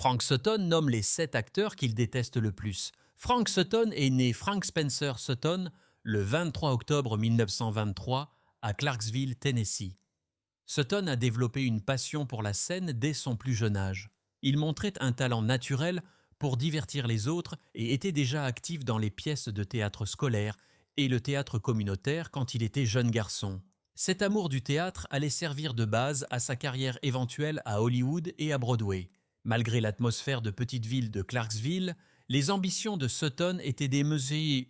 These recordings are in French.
Frank Sutton nomme les 7 acteurs qu'il déteste le plus. Frank Sutton est né Frank Spencer Sutton le 23 octobre 1923 à Clarksville, Tennessee. Sutton a développé une passion pour la scène dès son plus jeune âge. Il montrait un talent naturel pour divertir les autres et était déjà actif dans les pièces de théâtre scolaire et le théâtre communautaire quand il était jeune garçon. Cet amour du théâtre allait servir de base à sa carrière éventuelle à Hollywood et à Broadway. Malgré l'atmosphère de petite ville de Clarksville, les ambitions de Sutton étaient démesurées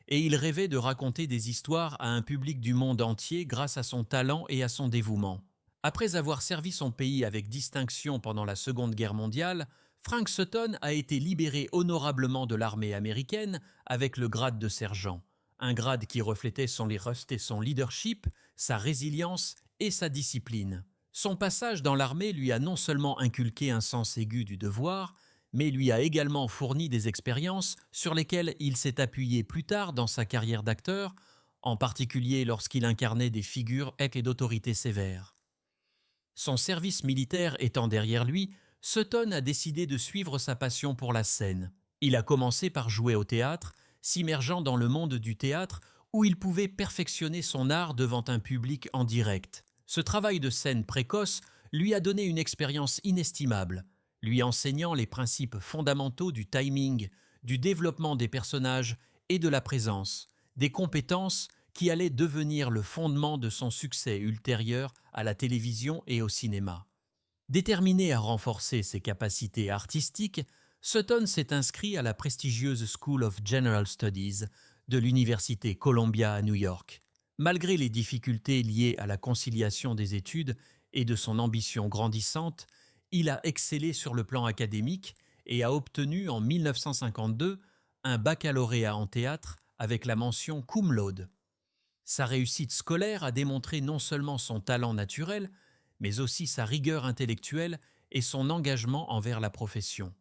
et il rêvait de raconter des histoires à un public du monde entier grâce à son talent et à son dévouement. Après avoir servi son pays avec distinction pendant la Seconde Guerre mondiale, Frank Sutton a été libéré honorablement de l'armée américaine avec le grade de sergent, un grade qui reflétait son leadership, sa résilience et sa discipline. Son passage dans l'armée lui a non seulement inculqué un sens aigu du devoir, mais lui a également fourni des expériences sur lesquelles il s'est appuyé plus tard dans sa carrière d'acteur, en particulier lorsqu'il incarnait des figures et d'autorité sévères. Son service militaire étant derrière lui, Sutton a décidé de suivre sa passion pour la scène. Il a commencé par jouer au théâtre, s'immergeant dans le monde du théâtre où il pouvait perfectionner son art devant un public en direct. Ce travail de scène précoce lui a donné une expérience inestimable, lui enseignant les principes fondamentaux du timing, du développement des personnages et de la présence, des compétences qui allaient devenir le fondement de son succès ultérieur à la télévision et au cinéma. Déterminé à renforcer ses capacités artistiques, Sutton s'est inscrit à la prestigieuse School of General Studies de l'Université Columbia à New York. Malgré les difficultés liées à la conciliation des études et de son ambition grandissante, il a excellé sur le plan académique et a obtenu en 1952 un baccalauréat en théâtre avec la mention cum laude. Sa réussite scolaire a démontré non seulement son talent naturel, mais aussi sa rigueur intellectuelle et son engagement envers la profession.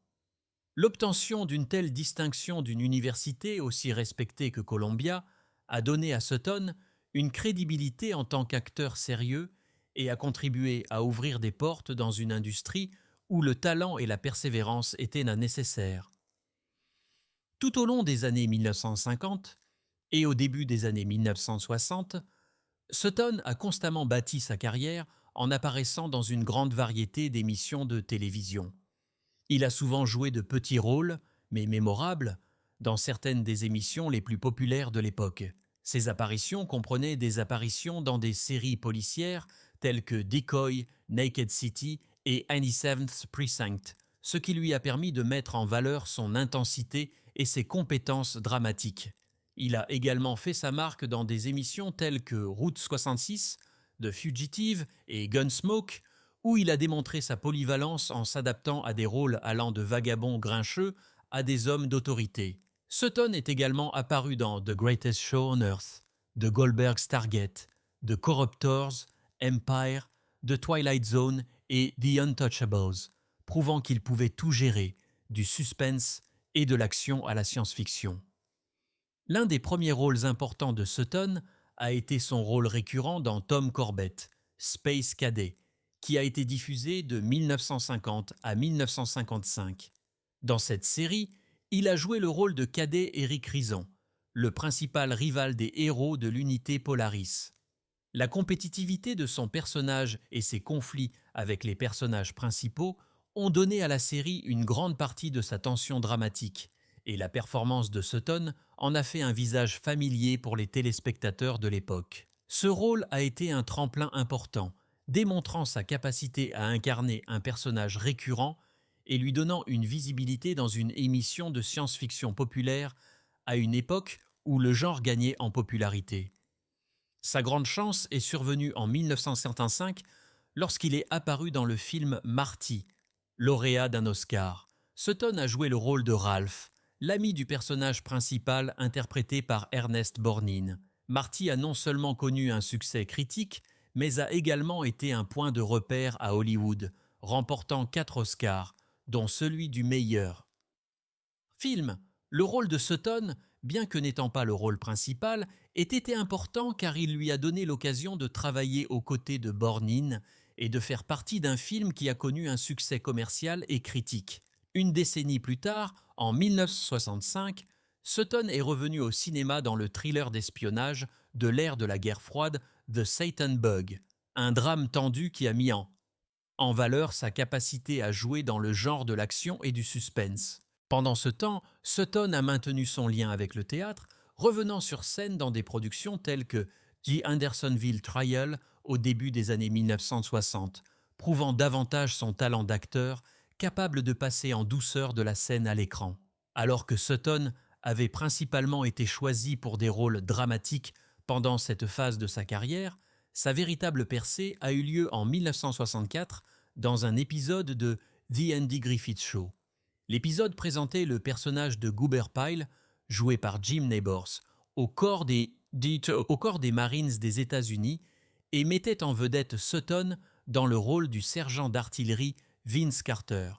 L'obtention d'une telle distinction d'une université aussi respectée que Columbia a donné à Sutton une crédibilité en tant qu'acteur sérieux et a contribué à ouvrir des portes dans une industrie où le talent et la persévérance étaient nécessaires. Tout au long des années 1950 et au début des années 1960, Sutton a constamment bâti sa carrière en apparaissant dans une grande variété d'émissions de télévision. Il a souvent joué de petits rôles, mais mémorables, dans certaines des émissions les plus populaires de l'époque. Ces apparitions comprenaient des apparitions dans des séries policières telles que Decoy, Naked City et 97th Precinct, ce qui lui a permis de mettre en valeur son intensité et ses compétences dramatiques. Il a également fait sa marque dans des émissions telles que Route 66, The Fugitive et Gunsmoke, où il a démontré sa polyvalence en s'adaptant à des rôles allant de vagabonds grincheux à des hommes d'autorité. Sutton est également apparu dans The Greatest Show on Earth, The Goldberg's Target, The Corruptors, Empire, The Twilight Zone et The Untouchables, prouvant qu'il pouvait tout gérer, du suspense et de l'action à la science-fiction. L'un des premiers rôles importants de Sutton a été son rôle récurrent dans Tom Corbett, Space Cadet, qui a été diffusé de 1950 à 1955. Dans cette série, il a joué le rôle de Cadet Eric Rison, le principal rival des héros de l'unité Polaris. La compétitivité de son personnage et ses conflits avec les personnages principaux ont donné à la série une grande partie de sa tension dramatique, et la performance de Sutton en a fait un visage familier pour les téléspectateurs de l'époque. Ce rôle a été un tremplin important, démontrant sa capacité à incarner un personnage récurrent et lui donnant une visibilité dans une émission de science-fiction populaire à une époque où le genre gagnait en popularité. Sa grande chance est survenue en 1955 lorsqu'il est apparu dans le film Marty, lauréat d'un Oscar. Sutton a joué le rôle de Ralph, l'ami du personnage principal interprété par Ernest Borgnine. Marty a non seulement connu un succès critique, mais a également été un point de repère à Hollywood, remportant 4 Oscars, dont celui du meilleur film. Le rôle de Sutton, bien que n'étant pas le rôle principal, ait été important car il lui a donné l'occasion de travailler aux côtés de Borgnine et de faire partie d'un film qui a connu un succès commercial et critique. Une décennie plus tard, en 1965, Sutton est revenu au cinéma dans le thriller d'espionnage de l'ère de la guerre froide The Satan Bug, un drame tendu qui a mis en valeur sa capacité à jouer dans le genre de l'action et du suspense. Pendant ce temps, Sutton a maintenu son lien avec le théâtre, revenant sur scène dans des productions telles que The Andersonville Trial au début des années 1960, prouvant davantage son talent d'acteur, capable de passer en douceur de la scène à l'écran. Alors que Sutton avait principalement été choisi pour des rôles dramatiques pendant cette phase de sa carrière, sa véritable percée a eu lieu en 1964 dans un épisode de The Andy Griffith Show. L'épisode présentait le personnage de Goober Pyle, joué par Jim Nabors, au corps des Marines des États-Unis et mettait en vedette Sutton dans le rôle du sergent d'artillerie Vince Carter.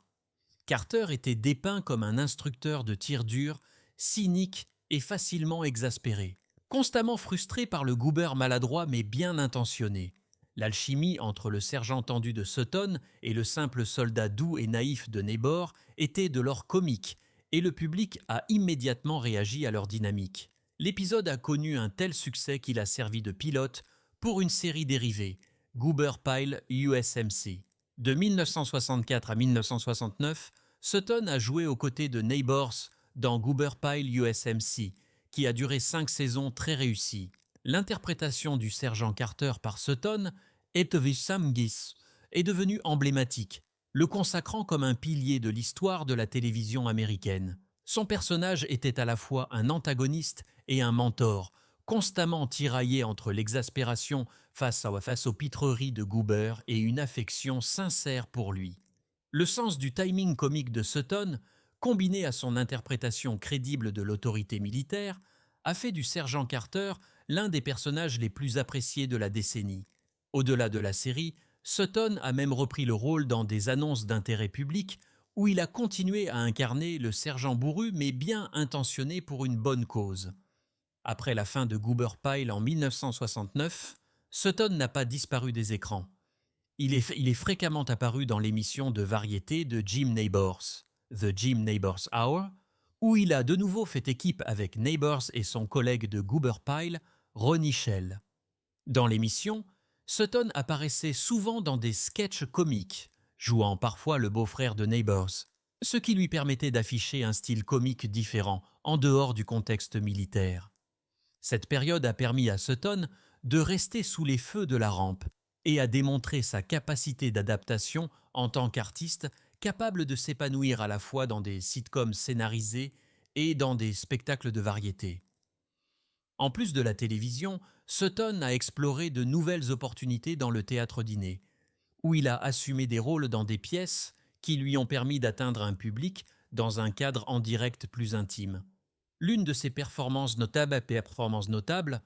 Carter était dépeint comme un instructeur de tir dur, cynique et facilement exaspéré, constamment frustré par le Goober maladroit mais bien intentionné. L'alchimie entre le sergent tendu de Sutton et le simple soldat doux et naïf de Nabor était de l'or comique, et le public a immédiatement réagi à leur dynamique. L'épisode a connu un tel succès qu'il a servi de pilote pour une série dérivée, Goober Pyle USMC. De 1964 à 1969, Sutton a joué aux côtés de Nabors dans Goober Pyle USMC, qui a duré 5 saisons très réussies. L'interprétation du sergent Carter par Sutton, Etovis Samgis, est devenue emblématique, le consacrant comme un pilier de l'histoire de la télévision américaine. Son personnage était à la fois un antagoniste et un mentor, constamment tiraillé entre l'exaspération face aux pitreries de Goober et une affection sincère pour lui. Le sens du timing comique de Sutton, combiné à son interprétation crédible de l'autorité militaire, a fait du sergent Carter l'un des personnages les plus appréciés de la décennie. Au-delà de la série, Sutton a même repris le rôle dans des annonces d'intérêt public où il a continué à incarner le sergent bourru mais bien intentionné pour une bonne cause. Après la fin de Goober Pyle en 1969, Sutton n'a pas disparu des écrans. Il est fréquemment apparu dans l'émission de variété de Jim Nabors, The Jim Nabors Hour, où il a de nouveau fait équipe avec Nabors et son collègue de Goober Pyle, Ronnie Shell. Dans l'émission, Sutton apparaissait souvent dans des sketchs comiques, jouant parfois le beau-frère de Nabors, ce qui lui permettait d'afficher un style comique différent en dehors du contexte militaire. Cette période a permis à Sutton de rester sous les feux de la rampe et a démontré sa capacité d'adaptation en tant qu'artiste capable de s'épanouir à la fois dans des sitcoms scénarisés et dans des spectacles de variété. En plus de la télévision, Sutton a exploré de nouvelles opportunités dans le théâtre-dîner, où il a assumé des rôles dans des pièces qui lui ont permis d'atteindre un public dans un cadre en direct plus intime. L'une de ses performances notables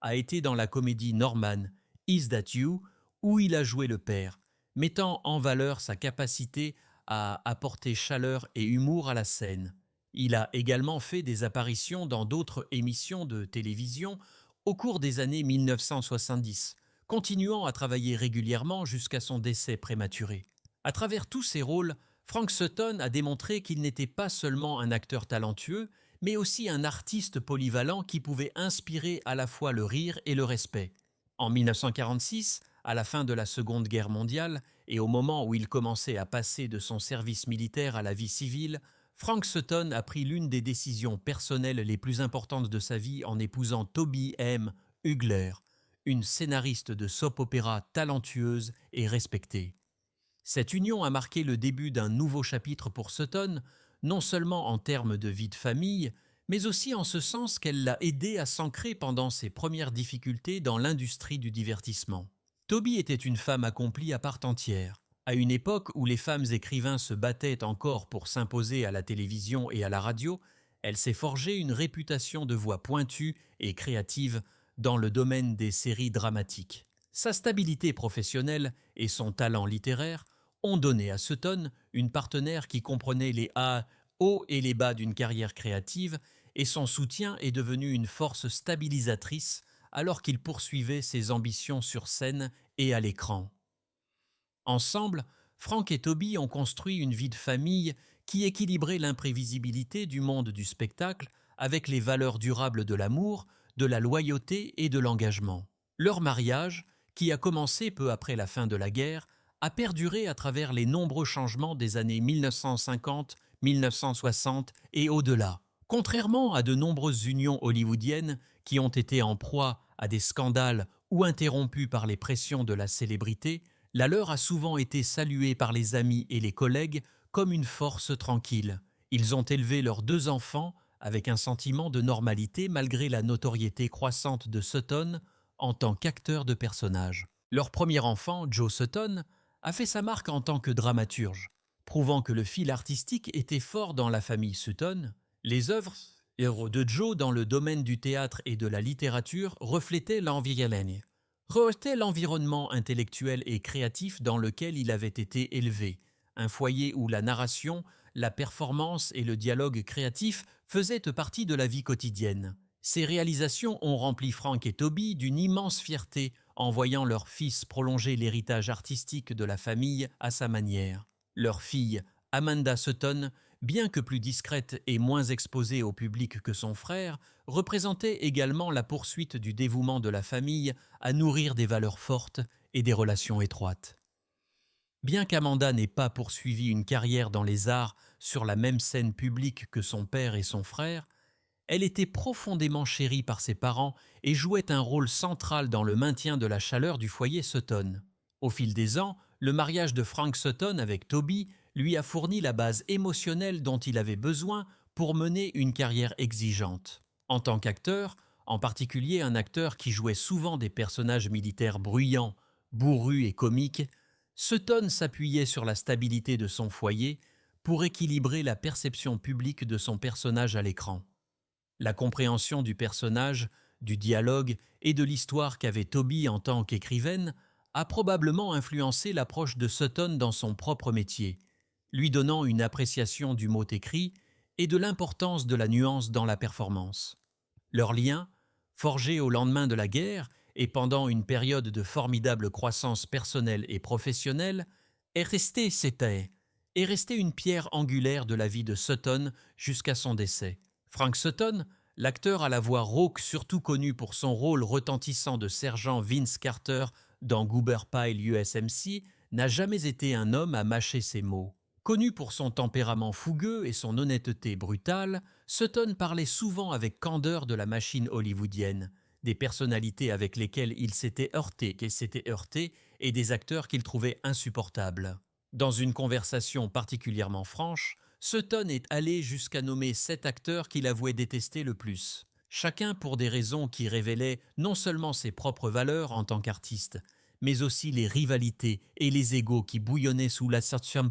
a été dans la comédie Norman, Is That You?, où il a joué le père, mettant en valeur sa capacité à apporter chaleur et humour à la scène. Il a également fait des apparitions dans d'autres émissions de télévision au cours des années 1970, continuant à travailler régulièrement jusqu'à son décès prématuré. À travers tous ses rôles, Frank Sutton a démontré qu'il n'était pas seulement un acteur talentueux, mais aussi un artiste polyvalent qui pouvait inspirer à la fois le rire et le respect. En 1946, à la fin de la Seconde Guerre mondiale, et au moment où il commençait à passer de son service militaire à la vie civile, Frank Sutton a pris l'une des décisions personnelles les plus importantes de sa vie en épousant Toby M. Hugler, une scénariste de soap-opéra talentueuse et respectée. Cette union a marqué le début d'un nouveau chapitre pour Sutton, non seulement en termes de vie de famille, mais aussi en ce sens qu'elle l'a aidé à s'ancrer pendant ses premières difficultés dans l'industrie du divertissement. Toby était une femme accomplie à part entière. À une époque où les femmes écrivains se battaient encore pour s'imposer à la télévision et à la radio, elle s'est forgée une réputation de voix pointue et créative dans le domaine des séries dramatiques. Sa stabilité professionnelle et son talent littéraire ont donné à Sutton une partenaire qui comprenait les hauts et les bas d'une carrière créative, et son soutien est devenu une force stabilisatrice alors qu'il poursuivait ses ambitions sur scène et à l'écran. Ensemble, Frank et Toby ont construit une vie de famille qui équilibrait l'imprévisibilité du monde du spectacle avec les valeurs durables de l'amour, de la loyauté et de l'engagement. Leur mariage, qui a commencé peu après la fin de la guerre, a perduré à travers les nombreux changements des années 1950, 1960 et au-delà. Contrairement à de nombreuses unions hollywoodiennes qui ont été en proie à des scandales ou interrompues par les pressions de la célébrité, la leur a souvent été saluée par les amis et les collègues comme une force tranquille. Ils ont élevé leurs 2 enfants avec un sentiment de normalité malgré la notoriété croissante de Sutton en tant qu'acteur de personnage. Leur premier enfant, Joe Sutton, a fait sa marque en tant que dramaturge, prouvant que le fil artistique était fort dans la famille Sutton. Les œuvres héros de Joe dans le domaine du théâtre et de la littérature reflétaient l'environnement intellectuel et créatif dans lequel il avait été élevé, un foyer où la narration, la performance et le dialogue créatif faisaient partie de la vie quotidienne. Ces réalisations ont rempli Frank et Toby d'une immense fierté en voyant leur fils prolonger l'héritage artistique de la famille à sa manière. Leur fille, Amanda Sutton, bien que plus discrète et moins exposée au public que son frère, représentait également la poursuite du dévouement de la famille à nourrir des valeurs fortes et des relations étroites. Bien qu'Amanda n'ait pas poursuivi une carrière dans les arts sur la même scène publique que son père et son frère, elle était profondément chérie par ses parents et jouait un rôle central dans le maintien de la chaleur du foyer Sutton. Au fil des ans, le mariage de Frank Sutton avec Toby lui a fourni la base émotionnelle dont il avait besoin pour mener une carrière exigeante. En tant qu'acteur, en particulier un acteur qui jouait souvent des personnages militaires bruyants, bourrus et comiques, Sutton s'appuyait sur la stabilité de son foyer pour équilibrer la perception publique de son personnage à l'écran. La compréhension du personnage, du dialogue et de l'histoire qu'avait Toby en tant qu'écrivaine a probablement influencé l'approche de Sutton dans son propre métier, lui donnant une appréciation du mot écrit et de l'importance de la nuance dans la performance. Leur lien, forgé au lendemain de la guerre et pendant une période de formidable croissance personnelle et professionnelle, est resté une pierre angulaire de la vie de Sutton jusqu'à son décès. Frank Sutton, l'acteur à la voix rauque surtout connu pour son rôle retentissant de sergent Vince Carter dans Goober Pyle USMC, n'a jamais été un homme à mâcher ses mots. Connu pour son tempérament fougueux et son honnêteté brutale, Sutton parlait souvent avec candeur de la machine hollywoodienne, des personnalités avec lesquelles il s'était heurté et des acteurs qu'il trouvait insupportables. Dans une conversation particulièrement franche, Sutton est allé jusqu'à nommer 7 acteurs qu'il avouait détester le plus, chacun pour des raisons qui révélaient non seulement ses propres valeurs en tant qu'artiste, mais aussi les rivalités et les égos qui bouillonnaient sous la surface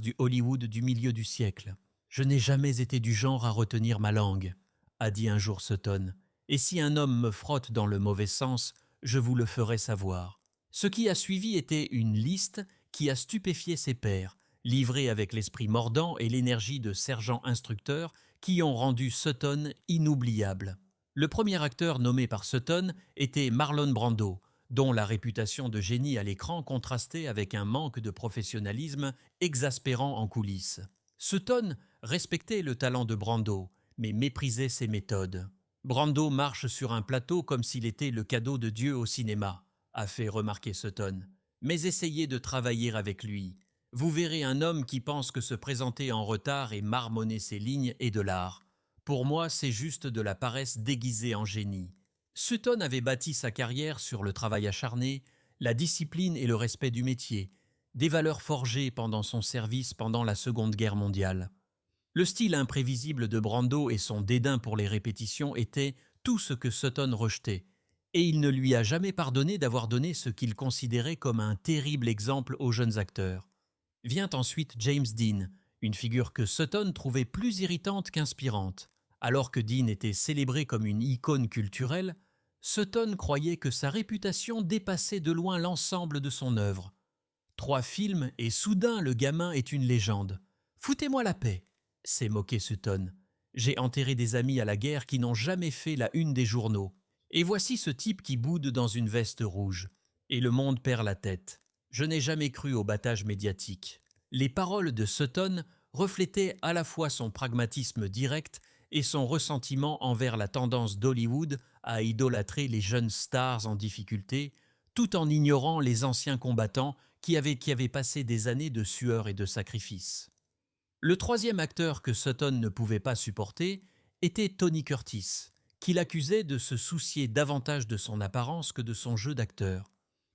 du Hollywood du milieu du siècle. « Je n'ai jamais été du genre à retenir ma langue », a dit un jour Sutton, « et si un homme me frotte dans le mauvais sens, je vous le ferai savoir. » Ce qui a suivi était une liste qui a stupéfié ses pairs, livrée avec l'esprit mordant et l'énergie de sergent-instructeur qui ont rendu Sutton inoubliable. Le premier acteur nommé par Sutton était Marlon Brando, dont la réputation de génie à l'écran contrastait avec un manque de professionnalisme exaspérant en coulisses. Sutton respectait le talent de Brando, mais méprisait ses méthodes. Brando marche sur un plateau comme s'il était le cadeau de Dieu au cinéma, a fait remarquer Sutton. Mais essayez de travailler avec lui. Vous verrez un homme qui pense que se présenter en retard et marmonner ses lignes est de l'art. Pour moi, c'est juste de la paresse déguisée en génie. Sutton avait bâti sa carrière sur le travail acharné, la discipline et le respect du métier, des valeurs forgées pendant son service pendant la Seconde Guerre mondiale. Le style imprévisible de Brando et son dédain pour les répétitions étaient tout ce que Sutton rejetait, et il ne lui a jamais pardonné d'avoir donné ce qu'il considérait comme un terrible exemple aux jeunes acteurs. Vient ensuite James Dean, une figure que Sutton trouvait plus irritante qu'inspirante. Alors que Dean était célébré comme une icône culturelle, Sutton croyait que sa réputation dépassait de loin l'ensemble de son œuvre. 3 films et soudain le gamin est une légende. « Foutez-moi la paix !» s'est moqué Sutton. « J'ai enterré des amis à la guerre qui n'ont jamais fait la une des journaux. Et voici ce type qui boude dans une veste rouge. Et le monde perd la tête. Je n'ai jamais cru au battage médiatique. Les paroles de Sutton reflétaient à la fois son pragmatisme direct et son ressentiment envers la tendance d'Hollywood à idolâtrer les jeunes stars en difficulté, tout en ignorant les anciens combattants qui avaient passé des années de sueur et de sacrifice. Le troisième acteur que Sutton ne pouvait pas supporter était Tony Curtis, qu'il accusait de se soucier davantage de son apparence que de son jeu d'acteur.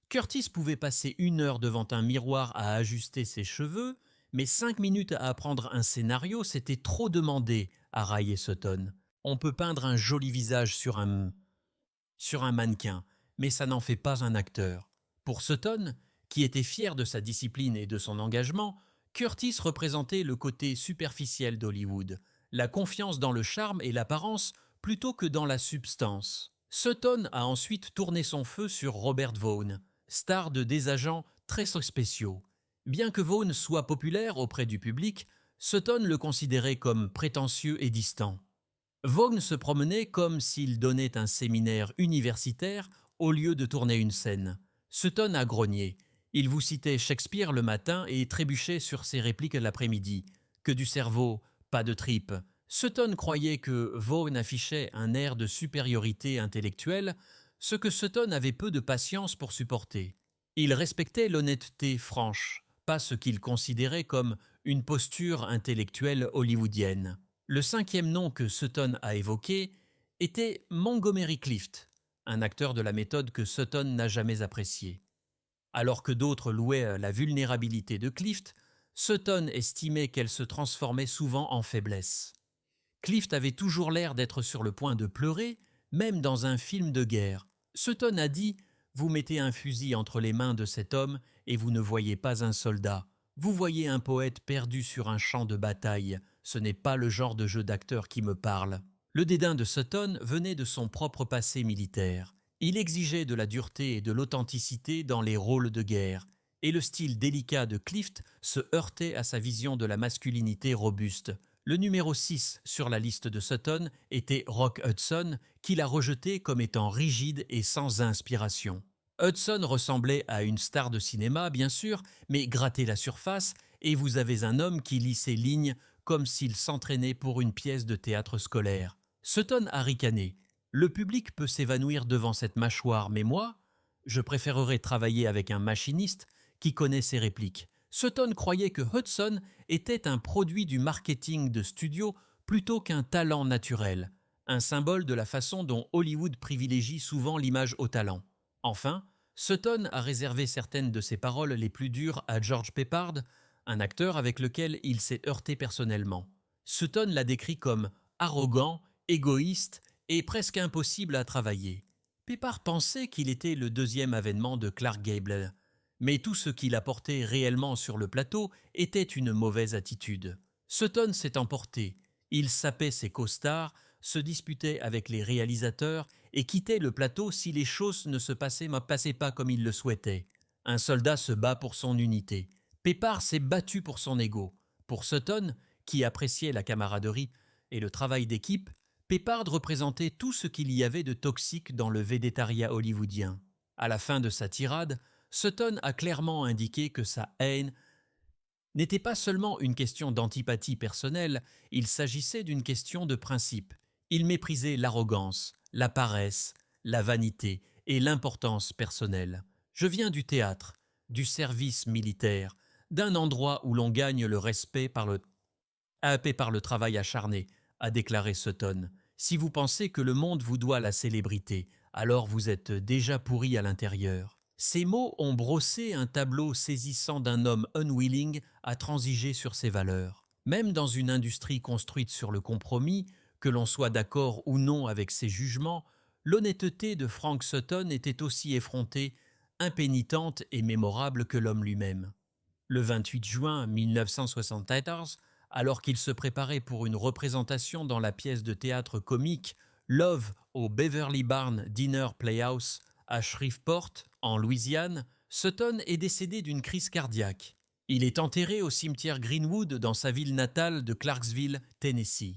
Curtis pouvait passer 1 heure devant un miroir à ajuster ses cheveux, mais 5 minutes à apprendre un scénario, c'était trop demandé, a raillé Sutton. On peut peindre un joli visage sur un mannequin, mais ça n'en fait pas un acteur. Pour Sutton, qui était fier de sa discipline et de son engagement, Curtis représentait le côté superficiel d'Hollywood, la confiance dans le charme et l'apparence plutôt que dans la substance. Sutton a ensuite tourné son feu sur Robert Vaughn, star de des agents très spéciaux. Bien que Vaughn soit populaire auprès du public, Sutton le considérait comme prétentieux et distant. Vaughn se promenait comme s'il donnait un séminaire universitaire au lieu de tourner une scène. Sutton a grogné. Il vous citait Shakespeare le matin et trébuchait sur ses répliques l'après-midi. Que du cerveau, pas de tripes. Sutton croyait que Vaughn affichait un air de supériorité intellectuelle, ce que Sutton avait peu de patience pour supporter. Il respectait l'honnêteté franche, pas ce qu'il considérait comme une posture intellectuelle hollywoodienne. Le cinquième nom que Sutton a évoqué était Montgomery Clift, un acteur de la méthode que Sutton n'a jamais apprécié. Alors que d'autres louaient la vulnérabilité de Clift, Sutton estimait qu'elle se transformait souvent en faiblesse. Clift avait toujours l'air d'être sur le point de pleurer, même dans un film de guerre. Sutton a dit « Vous mettez un fusil entre les mains de cet homme et vous ne voyez pas un soldat. Vous voyez un poète perdu sur un champ de bataille. Ce n'est pas le genre de jeu d'acteur qui me parle. » Le dédain de Sutton venait de son propre passé militaire. Il exigeait de la dureté et de l'authenticité dans les rôles de guerre, et le style délicat de Clift se heurtait à sa vision de la masculinité robuste. Le numéro 6 sur la liste de Sutton était Rock Hudson, qu'il a rejeté comme étant rigide et sans inspiration. Hudson ressemblait à une star de cinéma, bien sûr, mais grattait la surface, et vous avez un homme qui lit ses lignes comme s'il s'entraînait pour une pièce de théâtre scolaire. Sutton a ricané. Le public peut s'évanouir devant cette mâchoire, mais moi, je préférerais travailler avec un machiniste qui connaît ses répliques. Sutton croyait que Hudson était un produit du marketing de studio plutôt qu'un talent naturel, un symbole de la façon dont Hollywood privilégie souvent l'image au talent. Enfin, Sutton a réservé certaines de ses paroles les plus dures à George Peppard, un acteur avec lequel il s'est heurté personnellement. Sutton l'a décrit comme arrogant, égoïste et presque impossible à travailler. Peppard pensait qu'il était le deuxième avènement de Clark Gable, mais tout ce qu'il apportait réellement sur le plateau était une mauvaise attitude. Sutton s'est emporté, il sapait ses costards, se disputait avec les réalisateurs et quittait le plateau si les choses ne se passaient pas comme il le souhaitait. Un soldat se bat pour son unité. Peppard s'est battu pour son ego. Pour Sutton, qui appréciait la camaraderie et le travail d'équipe, Peppard représentait tout ce qu'il y avait de toxique dans le végétariat hollywoodien. À la fin de sa tirade, Sutton a clairement indiqué que sa haine n'était pas seulement une question d'antipathie personnelle, il s'agissait d'une question de principe. Il méprisait l'arrogance, la paresse, la vanité et l'importance personnelle. Je viens du théâtre, du service militaire, d'un endroit où l'on gagne le respect par le travail acharné, a déclaré Sutton. Si vous pensez que le monde vous doit la célébrité, alors vous êtes déjà pourri à l'intérieur. Ces mots ont brossé un tableau saisissant d'un homme unwilling à transiger sur ses valeurs. Même dans une industrie construite sur le compromis, que l'on soit d'accord ou non avec ses jugements, l'honnêteté de Frank Sutton était aussi effrontée, impénitente et mémorable que l'homme lui-même. Le 28 juin 1974, alors qu'il se préparait pour une représentation dans la pièce de théâtre comique Love au Beverly Barn Dinner Playhouse à Shreveport, en Louisiane, Sutton est décédé d'une crise cardiaque. Il est enterré au cimetière Greenwood dans sa ville natale de Clarksville, Tennessee.